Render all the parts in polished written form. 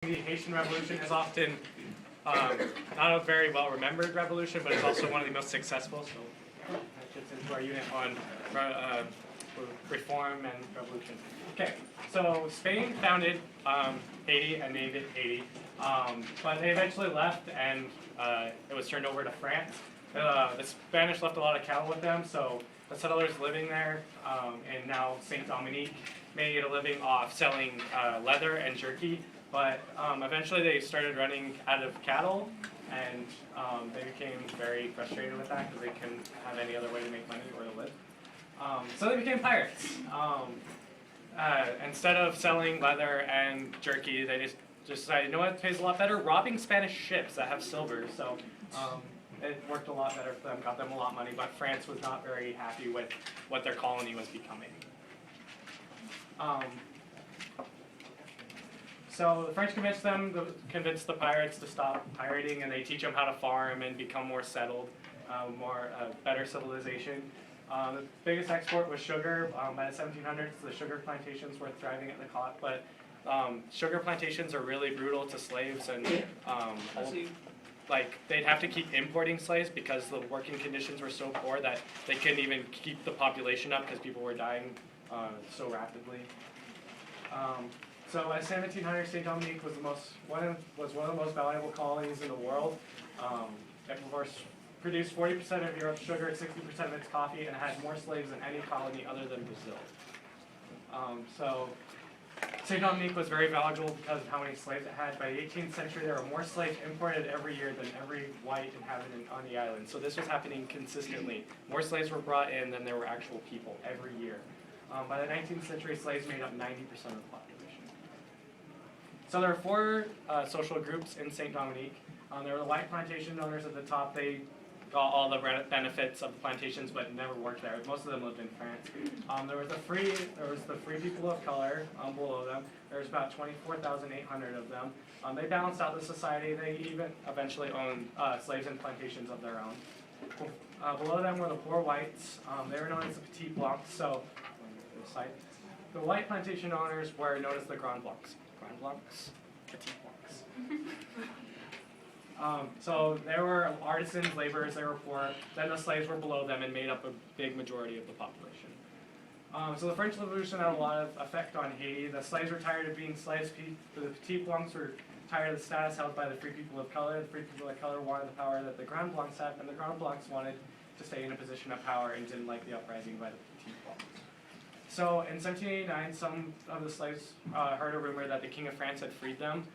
The Haitian Revolution is often not a very well remembered revolution, but it's also one of the most successful. So that gets into our unit on reform and revolution. Okay, so Spain founded Haiti and named it Haiti, but they eventually left and it was turned over to France. The Spanish left a lot of cattle with them, so the settlers living there and now Saint Dominique made a living off selling leather and jerky. But eventually they started running out of cattle, and they became very frustrated with that because they couldn't have any other way to make money or to live. So they became pirates. Instead of selling leather and jerky, they just decided, you know what pays a lot better? Robbing Spanish ships that have silver. So it worked a lot better for them, got them a lot of money, but France was not very happy with what their colony was becoming. So the French convinced the pirates to stop pirating, and they teach them how to farm and become more settled, better civilization. The biggest export was sugar. By the 1700s, the sugar plantations were thriving at the cot, but sugar plantations are really brutal to slaves, and they'd have to keep importing slaves because the working conditions were so poor that they couldn't even keep the population up because people were dying so rapidly. So by 1700, Saint Dominique was one of the most valuable colonies in the world. It produced 40% of Europe's sugar, 60% of its coffee, and it had more slaves than any colony other than Brazil. So Saint Dominique was very valuable because of how many slaves it had. By the 18th century, there were more slaves imported every year than every white inhabitant on the island. So this was happening consistently. More slaves were brought in than there were actual people every year. By the 19th century, slaves made up 90% of the population. So there are four social groups in Saint Dominique. There were the white plantation owners at the top. They got all the benefits of the plantations, but never worked there. Most of them lived in France. There was the free people of color below them. There was about 24,800 of them. They balanced out the society. They even eventually owned slaves and plantations of their own. Below them were the poor whites. They were known as the Petit Blancs. So the white plantation owners were known as the Grand Blancs. Blancs, Petit Blancs. So there were artisans, laborers, they were poor. Then the slaves were below them and made up a big majority of the population. So the French Revolution had a lot of effect on Haiti. The slaves were tired of being slaves. The Petit Blancs were tired of the status held by the free people of color. The free people of color wanted the power that the Grand Blancs had, and the Grand Blancs wanted to stay in a position of power and didn't like the uprising by the Petit Blancs. So in 1789, some of the slaves heard a rumor that the King of France had freed them.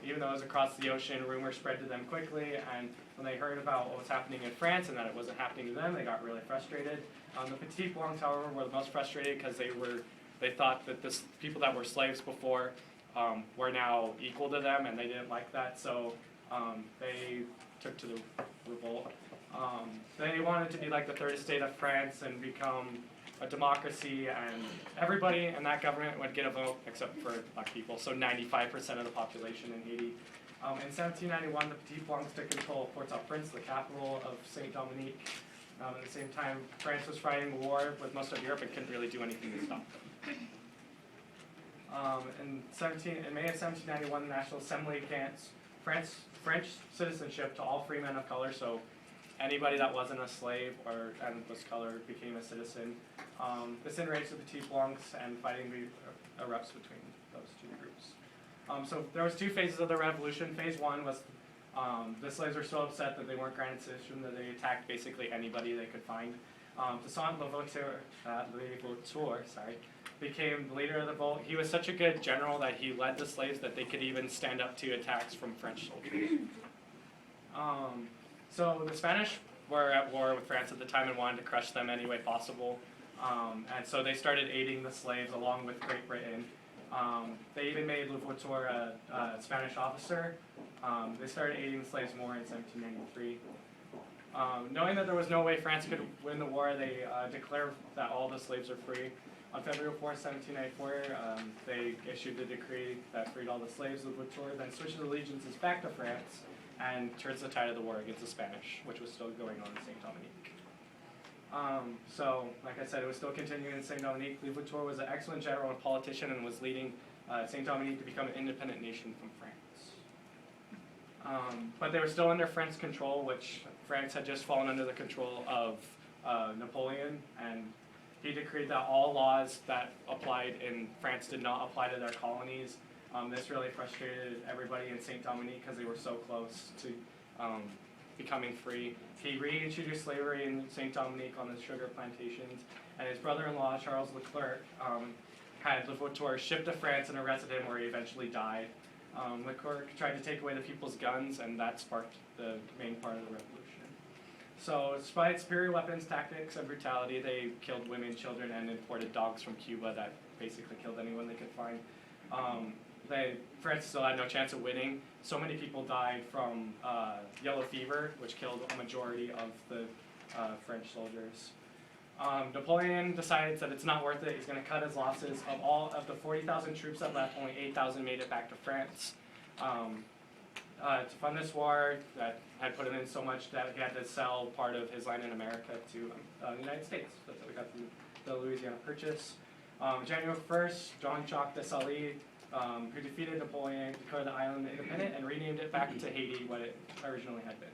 Even though it was across the ocean, rumors spread to them quickly, and when they heard about what was happening in France and that it wasn't happening to them, they got really frustrated. The Petit Blancs, however, were the most frustrated because they thought that the people that were slaves before were now equal to them, and they didn't like that, so they took to the revolt. They wanted to be like the third estate of France and become a democracy, and everybody in that government would get a vote except for black people, so 95% of the population in Haiti. In 1791, the Petit Blancs took control of Port-au-Prince, the capital of Saint Dominique. At the same time, France was fighting a war with most of Europe and couldn't really do anything to stop them. In May of 1791, the National Assembly grants French citizenship to all free men of color, so anybody that wasn't a slave and was colored became a citizen. This enraged the Petit Blancs, and fighting erupts between those two groups. So there was two phases of the revolution. Phase one was the slaves were so upset that they weren't granted citizenship that they attacked basically anybody they could find. Toussaint Louverture became the leader of the revolt. He was such a good general that he led the slaves that they could even stand up to attacks from French soldiers. So the Spanish were at war with France at the time and wanted to crush them any way possible. And so they started aiding the slaves along with Great Britain. They even made Louverture a Spanish officer. They started aiding the slaves more in 1793. Knowing that there was no way France could win the war, they declared that all the slaves are free. On February 4, 1794, they issued the decree that freed all the slaves. Louverture then switched allegiances back to France and turns the tide of the war against the Spanish, which was still going on in Saint Dominique. So, like I said, it was still continuing in Saint Dominique. Louverture was an excellent general and politician and was leading Saint Dominique to become an independent nation from France. But they were still under French control, which France had just fallen under the control of Napoleon, and he decreed that all laws that applied in France did not apply to their colonies. This really frustrated everybody in Saint Dominique because they were so close to becoming free. He reintroduced slavery in Saint Dominique on the sugar plantations, and his brother-in-law, Charles Leclerc, had Lavoisier shipped to France and arrested him, where he eventually died. Leclerc tried to take away the people's guns, and that sparked the main part of the revolution. So, despite superior weapons, tactics, and brutality, they killed women, children, and imported dogs from Cuba that basically killed anyone they could find. France still had no chance of winning. So many people died from yellow fever, which killed a majority of the French soldiers. Napoleon decides that it's not worth it. He's going to cut his losses. Of all of the 40,000 troops that left, only 8,000 made it back to France. To fund this war, that had put him in so much that he had to sell part of his land in America to the United States. That's how we got the Louisiana Purchase. January 1st, Jean-Jacques Dessalines, who defeated Napoleon, declared the island independent and renamed it back to Haiti, what it originally had been.